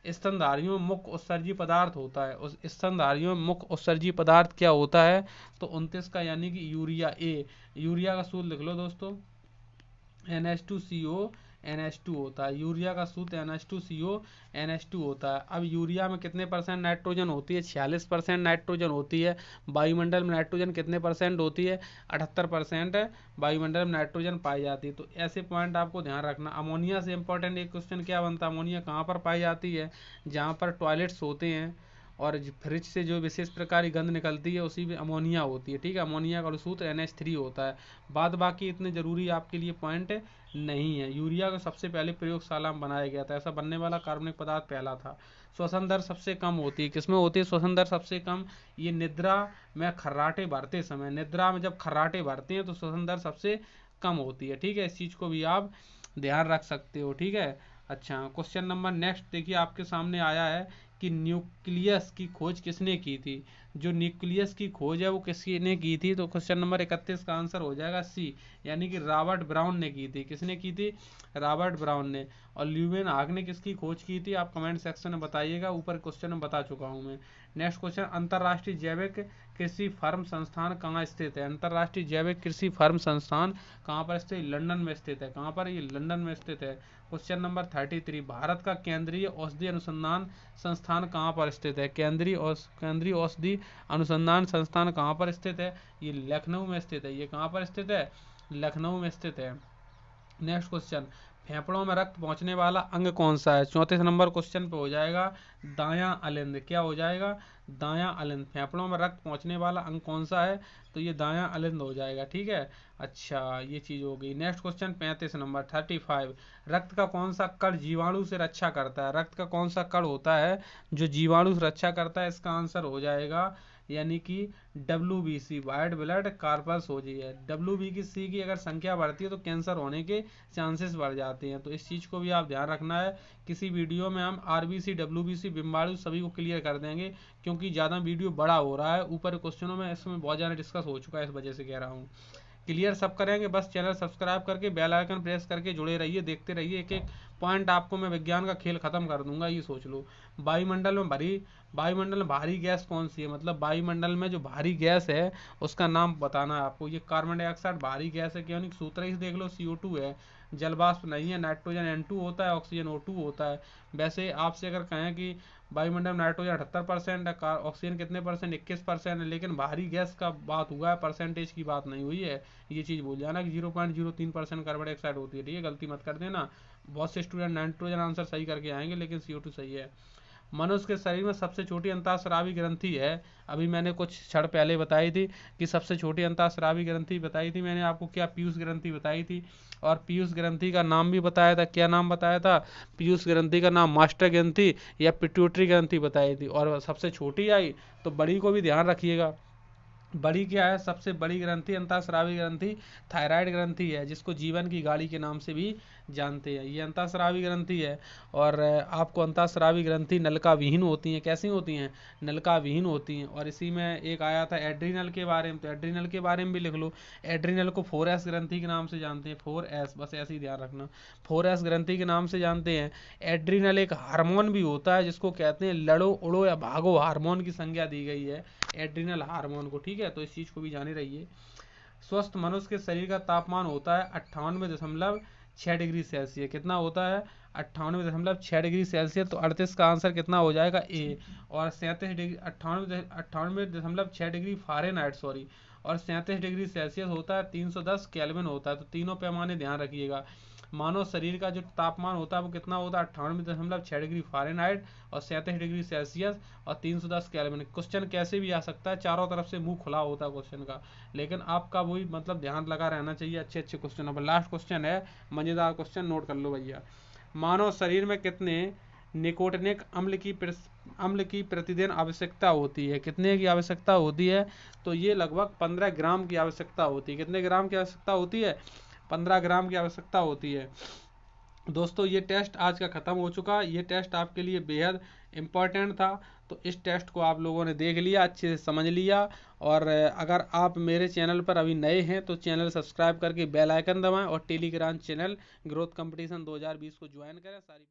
स्तनधारियों में मुख्य उत्सर्जी पदार्थ होता है, उस स्तनधारियों में मुख्य उत्सर्जी पदार्थ क्या होता है, तो 29 का यानी कि यूरिया ए। यूरिया का सूत्र लिख लो दोस्तों, NH2CO NH2 होता है। यूरिया का सूत्र NH2CO NH2 होता है। अब यूरिया में कितने परसेंट नाइट्रोजन होती है, 46% नाइट्रोजन होती है। वायुमंडल में नाइट्रोजन कितने परसेंट होती है, 78% वायुमंडल में नाइट्रोजन पाई जाती है। तो ऐसे पॉइंट आपको ध्यान रखना। अमोनिया से इंपॉर्टेंट एक क्वेश्चन क्या बनता है, अमोनिया कहाँ पर पाई जाती है, जहाँ पर टॉयलेट्स होते हैं और फ्रिज से जो विशेष प्रकार की गंध निकलती है उसी में अमोनिया होती है। ठीक है, अमोनिया का सूत्र NH3 होता है। बाद बाकी इतने जरूरी आपके लिए पॉइंट नहीं है। यूरिया को सबसे पहले प्रयोगशाला में बनाया गया था, ऐसा बनने वाला कार्बनिक पदार्थ पहला था। श्वसन दर सबसे कम होती है, किसमें होती है श्वसन दर सबसे कम, ये निद्रा में खर्राटे भरते समय, निद्रा में जब खर्राटे भरते हैं तो श्वसन दर सबसे कम होती है। ठीक है, इस चीज को भी आप ध्यान रख सकते हो। ठीक है, अच्छा क्वेश्चन नंबर नेक्स्ट देखिए आपके सामने आया है कि न्यूक्लियस की खोज किसने की थी। जो न्यूक्लियस की खोज है वो किसने की थी, तो क्वेश्चन नंबर 31 का आंसर हो जाएगा सी, यानी कि रॉबर्ट ब्राउन ने की थी। किसने की थी, रॉबर्ट ब्राउन ने। और ल्यूवेन हाग ने किसकी खोज की थी, आप कमेंट सेक्शन में बताइएगा, ऊपर क्वेश्चन में बता चुका हूँ मैं। नेक्स्ट क्वेश्चन, अंतर्राष्ट्रीय जैविक कृषि फर्म संस्थान कहाँ स्थित है। अंतर्राष्ट्रीय जैविक कृषि फर्म संस्थान कहाँ पर स्थित है, लंदन में स्थित है। कहाँ पर, ये लंदन में स्थित है। क्वेश्चन नंबर 33, भारत का केंद्रीय औषधि अनुसंधान संस्थान कहाँ पर स्थित है। केंद्रीय औषधि अनुसंधान संस्थान कहाँ पर स्थित है, ये लखनऊ में स्थित है। ये कहाँ पर स्थित है, लखनऊ में स्थित है। नेक्स्ट क्वेश्चन, फेफड़ों में रक्त पहुंचने वाला अंग कौन सा है? 34 नंबर क्वेश्चन पे हो जाएगा दायां अलिंद। क्या हो जाएगा? दायां अलिंद। फेफड़ों में रक्त पहुंचने वाला अंग कौन सा है? तो ये दायां अलिंद हो जाएगा। ठीक है, अच्छा ये चीज हो गई। नेक्स्ट क्वेश्चन 35 नंबर 35, रक्त का कौन सा कण जीवाणु से रक्षा करता है? रक्त का कौन सा कण होता है जो जीवाणु से रक्षा करता है? इसका आंसर हो जाएगा यानी कि WBC, वाइट ब्लड कॉर्पसोलजी है। WBC की अगर संख्या बढ़ती है तो कैंसर होने के चांसेस बढ़ जाते हैं, तो इस चीज़ को भी आप ध्यान रखना है। किसी वीडियो में हम RBC, WBC, बिम्बाणु सभी को क्लियर कर देंगे, क्योंकि ज़्यादा वीडियो बड़ा हो रहा है, ऊपर क्वेश्चनों में इसमें बहुत ज़्यादा डिस्कस हो चुका है, इस वजह से कह रहा हूँ। क्लियर सब करेंगे, बस चैनल सब्सक्राइब करके बेल आइकन प्रेस करके जुड़े रहिए, देखते रहिए। एक एक पॉइंट आपको मैं विज्ञान का खेल खत्म कर दूंगा, ये सोच लो। वायुमंडल में भारी गैस कौन सी है? मतलब वायुमंडल में जो भारी गैस है उसका नाम बताना है आपको। ये कार्बन डाइऑक्साइड भारी गैस है, क्यों नहीं? सूत्र ही देख लो, CO2 है, जलवाष्प नहीं है, नाइट्रोजन N2 होता है, ऑक्सीजन O2 होता है। वैसे आपसे अगर कहें कि वायुमंडल में नाइट्रोजन 78% है, ऑक्सीजन कितने परसेंट? 21% है, लेकिन भारी गैस का बात हुआ है, परसेंटेज की बात नहीं हुई है। ये चीज़ भूल जाना कि 0.03% कार्बन डाइऑक्साइड होती है। ठीक है, गलती मत कर देना। बहुत से स्टूडेंट नाइट्रोजन आंसर सही करके आएंगे, लेकिन CO2 सही है। मनुष्य के शरीर में सबसे छोटी अंतःस्रावी ग्रंथि है, अभी मैंने कुछ क्षण पहले बताई थी कि सबसे छोटी अंतःस्रावी ग्रंथि बताई थी मैंने आपको, क्या? पीयूष ग्रंथि बताई थी। और पीयूष ग्रंथि का नाम भी बताया था। क्या नाम बताया था? पीयूष ग्रंथि का नाम मास्टर ग्रंथि या पिट्यूटरी ग्रंथि बताई थी। और सबसे छोटी आई तो बड़ी को भी ध्यान रखिएगा। बड़ी क्या है? सबसे बड़ी ग्रंथि, अंतःस्रावी ग्रंथि थायराइड ग्रंथि है, जिसको जीवन की गाड़ी के नाम से भी जानते हैं। ये अंतःस्रावी ग्रंथि है। और आपको अंतःस्रावी ग्रंथि नलिका विहीन होती हैं। कैसी होती हैं? नलिका विहीन होती हैं। और इसी में एक आया था एड्रीनल के बारे में, तो एड्रीनल के बारे में भी लिख लो। एड्रीनल को 4S ग्रंथि के नाम से जानते हैं। 4S, बस ऐसे ही ध्यान रखना, 4S ग्रंथि के नाम से जानते हैं। एड्रीनल एक हार्मोन भी होता है, जिसको कहते हैं लड़ो उड़ो या भागो हार्मोन की संज्ञा दी गई है एड्रिनल हार्मोन को। ठीक है, तो इस चीज को भी जाने रहिए। स्वस्थ मनुष्य के शरीर का तापमान होता है 98.6 डिग्री सेल्सियस। कितना होता है? 98.6 डिग्री सेल्सियस। तो 38 का आंसर कितना हो जाएगा? ए। और 37 डिग्री 98.6 डिग्री फ़ारेनहाइट, सॉरी, और 37 डिग्री सेल्सियस होता है 310 केल्विन होता है। तो तीनों पैमाने ध्यान रखिएगा। मानव शरीर का जो तापमान होता है वो कितना होता है? 98.6 डिग्री फ़ारेनहाइट और 37 डिग्री सेल्सियस और 310 केल्विन। क्वेश्चन कैसे भी आ सकता है, चारों तरफ से मुंह खुला होता है क्वेश्चन का, लेकिन आपका वही मतलब ध्यान लगा रहना चाहिए अच्छे अच्छे क्वेश्चनों पर। लास्ट क्वेश्चन है, मजेदार क्वेश्चन, नोट कर लो भैया। मानव शरीर में कितने निकोटिनिक अम्ल की प्रतिदिन आवश्यकता होती है? कितने की आवश्यकता होती है? तो ये लगभग 15 ग्राम की आवश्यकता होती है। कितने ग्राम की आवश्यकता होती है? 15 ग्राम की आवश्यकता होती है। दोस्तों ये टेस्ट आज का ख़त्म हो चुका। ये टेस्ट आपके लिए बेहद इम्पॉर्टेंट था, तो इस टेस्ट को आप लोगों ने देख लिया, अच्छे से समझ लिया। और अगर आप मेरे चैनल पर अभी नए हैं तो चैनल सब्सक्राइब करके बेल आइकन दबाएं और टेलीग्राम चैनल ग्रोथ कंपटीशन 2020 को ज्वाइन करें। सारी